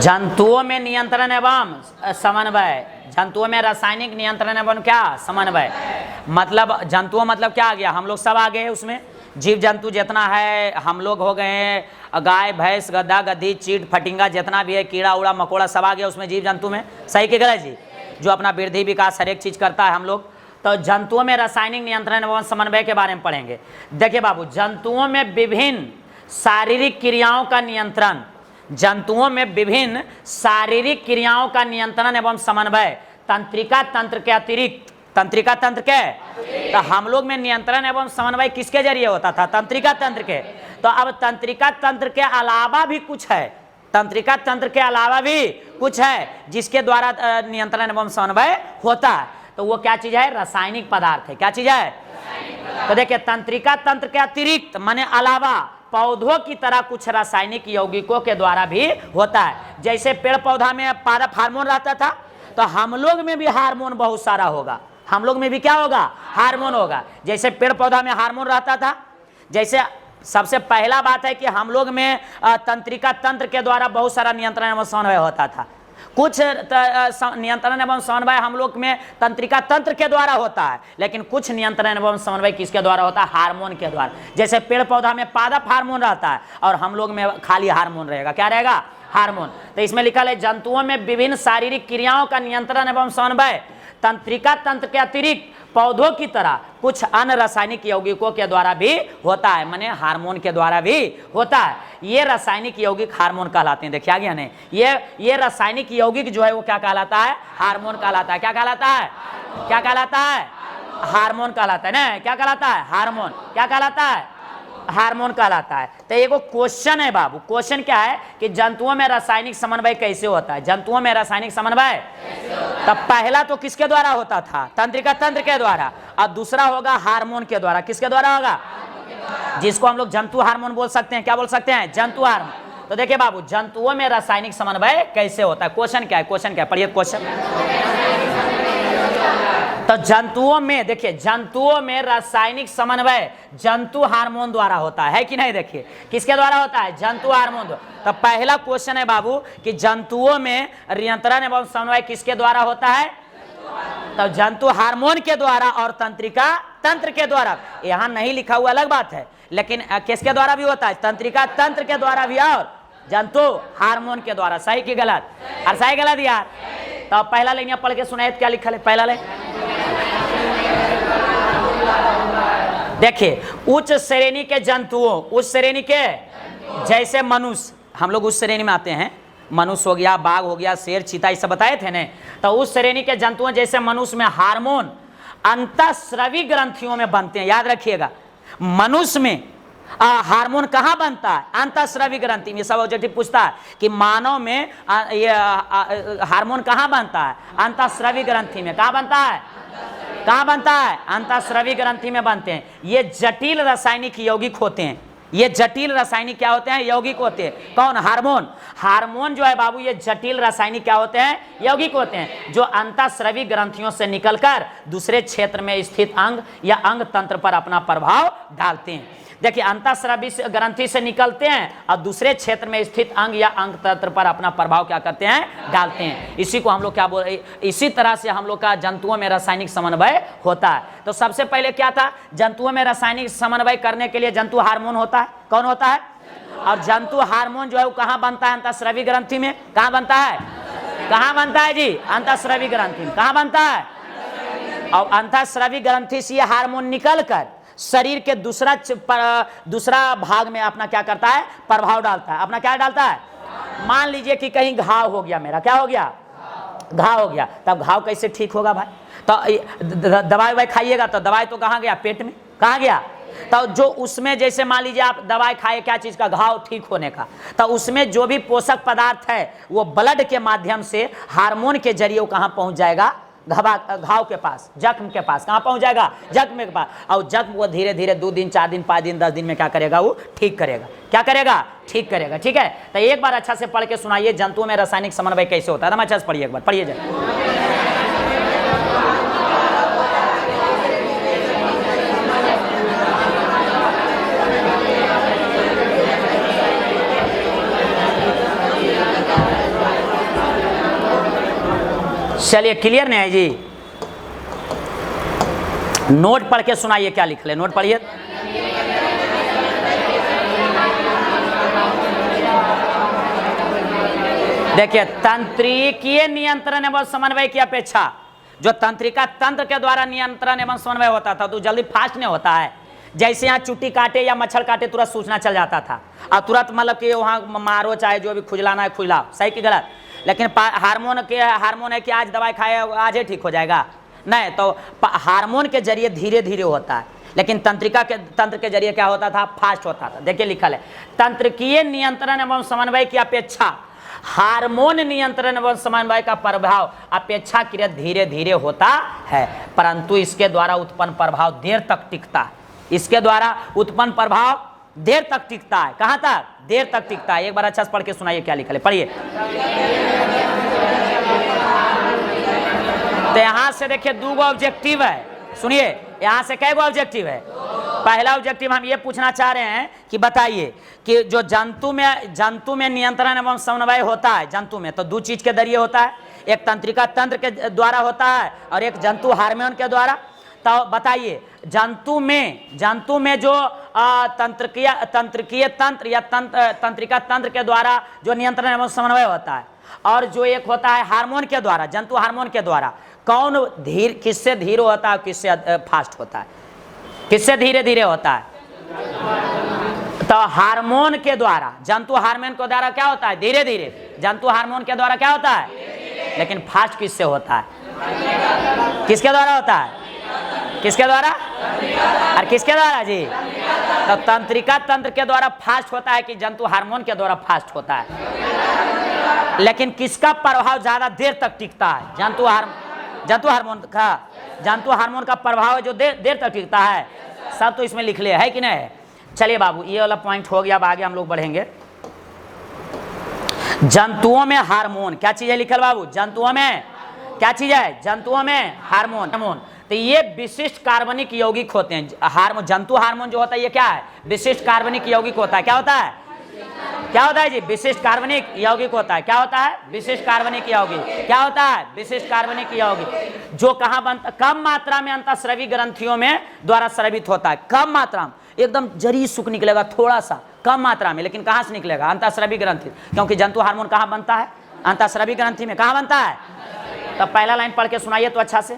जंतुओं में नियंत्रण एवं समन्वय, जंतुओं में रासायनिक नियंत्रण एवं क्या समन्वय, मतलब जंतुओं मतलब क्या आ गया, हम लोग सब आ गए उसमें, जीव जंतु जितना है, हम लोग हो गए हैं, गाय भैंस गद्दा गद्दी चीट फटिंगा जितना भी है, कीड़ा उड़ा मकोड़ा सब आ गया उसमें जीव जंतु में, सही कि गलत जी, जो अपना वृद्धि विकास हर एक चीज करता है हम लोग। तो जंतुओं में रासायनिक नियंत्रण एवं समन्वय के बारे में पढ़ेंगे। देखिए बाबू, जंतुओं में विभिन्न शारीरिक क्रियाओं का नियंत्रण, जंतुओं में विभिन्न शारीरिक क्रियाओं का नियंत्रण एवं समन्वय तंत्रिका तंत्र के अतिरिक्त, तंत्रिका तंत्र के, तो हम लोग में नियंत्रण एवं समन्वय किसके जरिए होता था, तंत्रिका तंत्र के। तो अब तंत्रिका तंत्र के अलावा भी कुछ है, तंत्रिका तंत्र के अलावा भी कुछ है जिसके द्वारा नियंत्रण एवं समन्वय होता है। तो वो क्या चीज है, रासायनिक पदार्थ है। क्या चीज है, तो देखिए तंत्रिका तंत्र के अतिरिक्त माने अलावा पौधों की तरह कुछ रासायनिक यौगिकों के द्वारा भी होता है। जैसे पेड़ पौधा में पारफ हार्मोन रहता था, तो हम लोग में भी हार्मोन बहुत सारा होगा, हम लोग में भी क्या होगा, हार्मोन होगा। जैसे पेड़ पौधा में हार्मोन रहता था, जैसे सबसे पहला बात है कि हम लोग में तंत्रिका तंत्र के द्वारा बहुत सारा नियंत्रण एवं समन्वय होता था। कुछ नियंत्रण एवं समन्वय हम लोग में तंत्रिका तंत्र के द्वारा होता है, लेकिन कुछ नियंत्रण एवं समन्वय किसके द्वारा होता है, हार्मोन के द्वारा। जैसे पेड़ पौधा में पादप हार्मोन रहता है और हम लोग में खाली हार्मोन रहेगा, क्या रहेगा, हार्मोन। तो इसमें लिखा है जंतुओं में विभिन्न शारीरिक क्रियाओं का नियंत्रण एवं समन्वय तंत्रिका तंत्र के अतिरिक्त पौधों की तरह कुछ अन्य रासायनिक यौगिकों के द्वारा भी होता है, माने हार्मोन के द्वारा भी होता है। ये रासायनिक यौगिक हार्मोन कहलाते हैं। देखिए गया नहीं, ये रासायनिक यौगिक जो है वो क्या कहलाता है, हार्मोन कहलाता है। क्या कहलाता है, क्या कहलाता है, हार्मोन कहलाता है ना, क्या कहलाता है, हार्मोन, क्या कहलाता है, हार्मोन कहलाता है। तो एगो क्वेश्चन है बाबू, क्वेश्चन क्या है कि जंतुओं में रासायनिक समन्वय कैसे होता है, जंतुओं में रासायनिक समन्वय। तब पहला तो किसके द्वारा होता था, तंत्रिका तंत्र के द्वारा, और दूसरा होगा हार्मोन के द्वारा। किसके द्वारा होगा, जिसको हम लोग जंतु हार्मोन बोल सकते हैं। क्या बोल सकते हैं, जंतु हार्मोन। तो देखिए बाबू, जंतुओं में रासायनिक समन्वय कैसे होता है, क्वेश्चन क्या है, क्वेश्चन क्या है, पढ़िए क्वेश्चन। तो जंतुओं में, देखिए जंतुओं में रासायनिक समन्वय जंतु हार्मोन द्वारा होता है कि नहीं, देखिए किसके द्वारा होता है, जंतु हार्मोन द्वारा। तो पहला क्वेश्चन है बाबू कि जंतुओं में नियंत्रण एवं समन्वय किसके द्वारा होता है, तो जंतु हार्मोन के द्वारा और तंत्रिका तंत्र के द्वारा। यहाँ नहीं लिखा हुआ अलग बात है, लेकिन किसके द्वारा भी होता है, तंत्रिका तंत्र के द्वारा भी और जंतु हार्मोन के द्वारा। सही कि गलत, और सही गलत यार। तो पहला लाइन पढ़ के सुनाए, क्या लिखा है पहला लाइन, देखिए उच्च श्रेणी के जंतुओं, उच्च श्रेणी के, जैसे मनुष्य, हम लोग उस श्रेणी में आते हैं, मनुष्य हो गया, बाघ हो गया, शेर चीता, ये सब बताए थे ना। तो उस श्रेणी के जंतुओं जैसे मनुष्य में हार्मोन अंतःस्रावी ग्रंथियों में बनते हैं। याद रखिएगा, मनुष्य में हार्मोन कहाँ बनता है, अंतःस्रावी ग्रंथि में। सब ऑब्जेक्टिव पूछता है कि मानव में ये हार्मोन कहाँ बनता है, अंतःस्रावी ग्रंथि में। कहाँ बनता है, कहाँ बनता है, अंतःस्रावी ग्रंथि में बनते हैं। ये जटिल रासायनिक यौगिक होते हैं, ये जटिल रासायनिक क्या होते हैं, यौगिक होते हैं। कौन, हार्मोन। हार्मोन जो है बाबू ये जटिल रासायनिक क्या होते हैं, यौगिक होते हैं, जो अंतःस्रावी ग्रंथियों से निकलकर दूसरे क्षेत्र में स्थित अंग या अंग तंत्र पर अपना प्रभाव डालते हैं। देखिए अंतःस्रावी ग्रंथि से निकलते हैं और दूसरे क्षेत्र में स्थित अंग या अंग तंत्र पर अपना प्रभाव क्या करते हैं, डालते हैं। इसी को हम लोग क्या बोल, इसी तरह से हम लोग का जंतुओं में रासायनिक समन्वय होता है। तो सबसे पहले क्या था, जंतुओं में रासायनिक समन्वय करने के लिए जंतु हार्मोन होता है। कौन होता है, और जंतु हार्मोन जो है वो कहाँ बनता है, अंतःस्रावी ग्रंथि में। कहाँ बनता है, कहाँ बनता है जी, अंतःस्रावी ग्रंथि में। कहाँ बनता है, और अंतःस्रावी ग्रंथि से ये हार्मोन निकल कर शरीर के दूसरा भाग में अपना क्या करता है, प्रभाव डालता है। अपना क्या डालता है, मान लीजिए कि कहीं घाव हो गया, मेरा क्या हो गया, घाव हो गया, तब घाव कैसे ठीक होगा भाई, तो दवाई खाइएगा, तो दवाई तो कहाँ गया, पेट में, कहाँ गया। तो जो उसमें जैसे मान लीजिए आप दवाई खाए क्या चीज का, घाव ठीक होने का, तो उसमें जो भी पोषक पदार्थ है वो ब्लड के माध्यम से हार्मोन के जरिए वो कहाँ पहुंच जाएगा, घाव के पास, जख्म के पास। कहाँ पहुंच जाएगा, जख्म के पास। और जख्म वो धीरे धीरे 2 दिन 4 दिन 5 दिन 10 दिन में क्या करेगा, वो ठीक करेगा। क्या करेगा, ठीक करेगा। ठीक है, तो एक बार अच्छा से पढ़ के सुनाइए जंतुओं में रासायनिक समन्वय कैसे होता है। अच्छा से पढ़िए, एक बार पढ़िए जाए। चलिए क्लियर नहीं है जी? नोट पढ़ के सुनाइए क्या लिख ले, नोट पढ़िए। देखिए, तंत्रिकीय नियंत्रण एवं समन्वय की अपेक्षा जो तंत्रिका तंत्र के द्वारा नियंत्रण एवं समन्वय होता था तो जल्दी फास्ट नहीं होता है। जैसे यहाँ चुट्टी काटे या मच्छर काटे तुरंत सूचना चल जाता था और तुरंत मतलब कि वहाँ मारो चाहे जो भी खुजलाना है खुजलाओ, सही कि गलत? लेकिन हार्मोन है कि आज दवाई खाए आज ही ठीक हो जाएगा, नहीं, तो हार्मोन के जरिए धीरे धीरे होता है, लेकिन तंत्र के जरिए क्या होता था? फास्ट होता था। देखिए लिखल है, तंत्रिकीय नियंत्रण एवं समन्वय की अपेक्षा हार्मोन नियंत्रण एवं समन्वय का प्रभाव अपेक्षाकृत धीरे धीरे होता है, परंतु इसके द्वारा उत्पन्न प्रभाव देर तक टिकता है। इसके द्वारा उत्पन्न प्रभाव देर तक टिकता है। कहां तक? देर तक टिकता है। एक बार अच्छा से पढ़ के सुनाइए क्या लिखल है, पढ़िए। तो यहां से देखिए दो ऑब्जेक्टिव है, सुनिए, यहां से कै गो ऑब्जेक्टिव है? पहला ऑब्जेक्टिव हम ये पूछना चाह रहे हैं कि बताइए कि जो जंतु में नियंत्रण एवं समन्वय होता है, जंतु में तो दो चीज के जरिए होता है, एक तंत्रिका तंत्र के द्वारा होता है और एक जंतु हार्मोन के द्वारा। तो बताइए, जंतु में जो तंत्रिकीय तंत्र या तंत्रिका तंत्र के द्वारा जो नियंत्रण एवं समन्वय होता है और जो एक होता है हार्मोन के द्वारा, जंतु हार्मोन के द्वारा, कौन किससे धीरे होता है, किससे फास्ट होता है, किससे धीरे धीरे होता है? तो हार्मोन के द्वारा, जंतु हार्मोन के द्वारा क्या होता है? धीरे धीरे। जंतु हार्मोन के द्वारा क्या होता है? लेकिन फास्ट किससे होता है? किसके द्वारा होता है? किसके द्वारा? और किसके द्वारा जी? तो तंत्रिका तंत्र के द्वारा फास्ट होता है कि जंतु हार्मोन के द्वारा फास्ट होता है? लेकिन किसका प्रभाव ज्यादा देर तक टिकता है? जंतु हार्मोन का प्रभाव जो देर तक टिकता है। सब तो इसमें लिख ले, है कि नहीं? चलिए बाबू, ये वाला पॉइंट हो गया। अब आगे हम लोग बढ़ेंगे। जंतुओं में हार्मोन क्या चीज है लिखल बाबू? जंतुओं में क्या चीज है? जंतुओं में हार्मोन। तो ये विशिष्ट कार्बनिक यौगिक होते हैं। जंतु हार्मोन जो होता है ये क्या है? विशिष्ट कार्बनिक यौगिक होता है। क्या होता है? क्या होता है जी? विशिष्ट कार्बनिक यौगिक होता है। क्या होता है? विशिष्ट कार्बनिक यौगिक। क्या होता है? विशिष्ट कार्बनिक यौगिक, जो कहाँ बनता? कम मात्रा में अंतःस्रावी ग्रंथियों में द्वारा स्रावित होता है। कम मात्रा में, एकदम जरी सुख निकलेगा थोड़ा सा, कम मात्रा में, लेकिन कहाँ से निकलेगा? अंतःस्रावी ग्रंथि, क्योंकि जंतु हार्मोन कहाँ बनता है? अंतःस्रावी ग्रंथि में। कहाँ बनता है? तब पहला लाइन पढ़ के सुनाइए तो अच्छा से।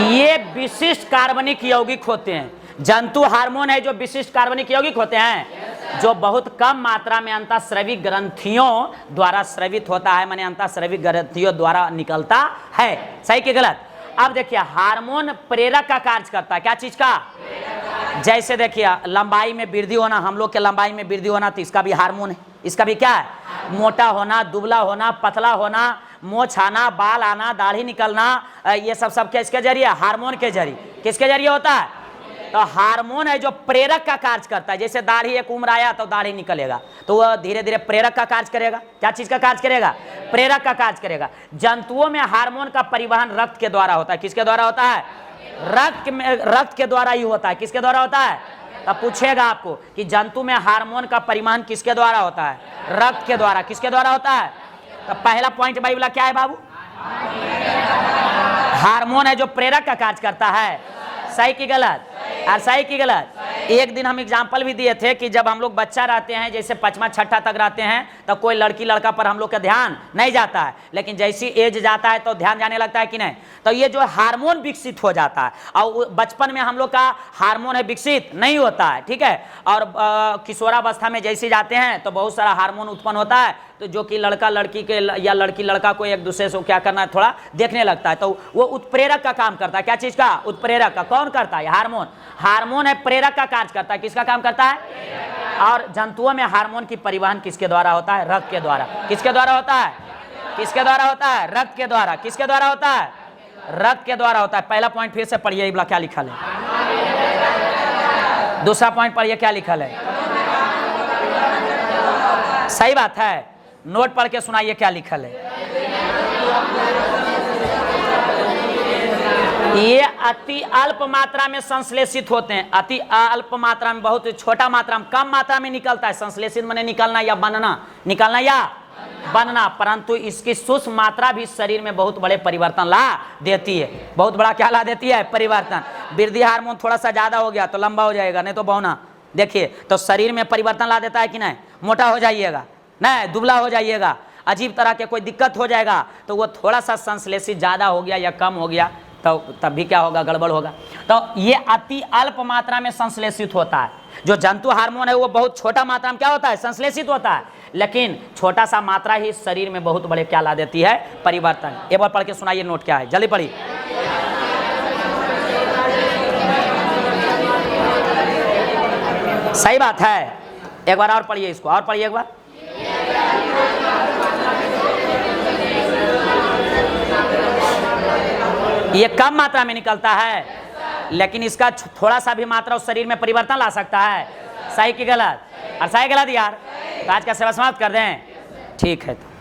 ये विशिष्ट कार्बनिक यौगिक होते हैं। जंतु हार्मोन है जो विशिष्ट कार्बनिक यौगिक होते हैं, जो बहुत कम मात्रा में अंतःस्रावी ग्रंथियों द्वारा स्रावित होता है, माने अंतःस्रावी ग्रंथियों द्वारा निकलता है। सही कि गलत? अब देखिए, हार्मोन प्रेरक का कार्य करता है। क्या चीज का? जैसे देखिए, लंबाई में वृद्धि होना, हम लोग के लंबाई में वृद्धि होना, तो इसका भी हार्मोन है। इसका भी क्या है? मोटा होना, दुबला होना, पतला होना, मोछ आना, बाल आना, दाढ़ी निकलना, ये सब किसके जरिए? हार्मोन के जरिए। किसके जरिए होता है? तो हार्मोन है जो प्रेरक का कार्य करता है। जैसे दाढ़ी एक उम्र आया तो दाढ़ी निकलेगा, तो वह धीरे धीरे प्रेरक का कार्य करेगा। क्या चीज का कार्य करेगा? प्रेरक का कार्य करेगा। जंतुओं में हार्मोन का परिवहन रक्त के द्वारा होता है। किसके द्वारा होता है? रक्त के द्वारा ही होता है। किसके द्वारा होता है? तब पूछेगा आपको कि जंतु में हार्मोन का परिवहन किसके द्वारा होता है? रक्त के द्वारा। किसके द्वारा होता है? तो पहला पॉइंट भाई बोला क्या है बाबू? हार्मोन है जो प्रेरक का कार्य करता है। सही की गलत? और सही की गलत? एक दिन हम एग्जाम्पल भी दिए थे कि जब हम लोग बच्चा रहते हैं, जैसे 5वां 6ठा तक रहते हैं, तो कोई लड़की लड़का पर हम लोग का ध्यान नहीं जाता है, लेकिन जैसी एज जाता है तो ध्यान जाने लगता है कि नहीं? तो ये जो हार्मोन विकसित हो जाता है, और बचपन में हम लोग का हार्मोन है विकसित नहीं होता है, ठीक है। और किशोरावस्था में जैसे जाते हैं तो बहुत सारा हार्मोन उत्पन्न होता है, तो जो कि लड़का लड़की के या लड़की लड़का को एक दूसरे से क्या करना है, थोड़ा देखने लगता है, तो वो उत्प्रेरक का काम करता है। क्या चीज का? उत्प्रेरक का। कौन करता है? हार्मोन। हार्मोन है प्रेरक का कार्य करता है। किसका काम करता है? और जंतुओं में हार्मोन की परिवहन किसके द्वारा होता है? रक्त के द्वारा। किसके द्वारा होता है? किसके द्वारा होता है? रक्त के द्वारा। किसके द्वारा होता है? रक्त के द्वारा होता है। पहला पॉइंट फिर से पढ़िए, क्या लिखा है? दूसरा पॉइंट पढ़िए क्या लिखा है? सही बात है, नोट पढ़ के सुनाइए क्या लिखल है। ये अति अल्प मात्रा में संश्लेषित होते हैं। अति अल्प मात्रा में, बहुत छोटा मात्रा में, कम मात्रा में निकलता है। संश्लेषित माने निकलना या बनना, निकलना या बनना, परंतु इसकी सूक्ष्म मात्रा भी शरीर में बहुत बड़े परिवर्तन ला देती है। बहुत बड़ा क्या ला देती है? परिवर्तन। वृद्धि हार्मोन थोड़ा सा ज्यादा हो गया तो लंबा हो जाएगा, नहीं तो बौना। देखिए तो शरीर में परिवर्तन ला देता है कि नहीं? मोटा हो जाइएगा, नहीं दुबला हो जाइएगा, अजीब तरह के कोई दिक्कत हो जाएगा, तो वो थोड़ा सा संश्लेषित ज्यादा हो गया या कम हो गया तो तब भी क्या होगा? गड़बड़ होगा। तो ये अति अल्प मात्रा में संश्लेषित होता है। जो जंतु हार्मोन है वो बहुत छोटा मात्रा में क्या होता है? संश्लेषित होता है, लेकिन छोटा सा मात्रा ही शरीर में बहुत बड़े क्या ला देती है? परिवर्तन। एक बार पढ़ के सुनाइए, नोट क्या है, जल्दी पढ़िए। सही बात है, एक बार और पढ़िए इसको, और पढ़िए एक बार। ये कम मात्रा में निकलता है, लेकिन इसका थोड़ा सा भी मात्रा उस शरीर में परिवर्तन ला सकता है। सही कि गलत? और सही गलत यार? तो आज का सेवा समाप्त कर दें, ठीक है। तो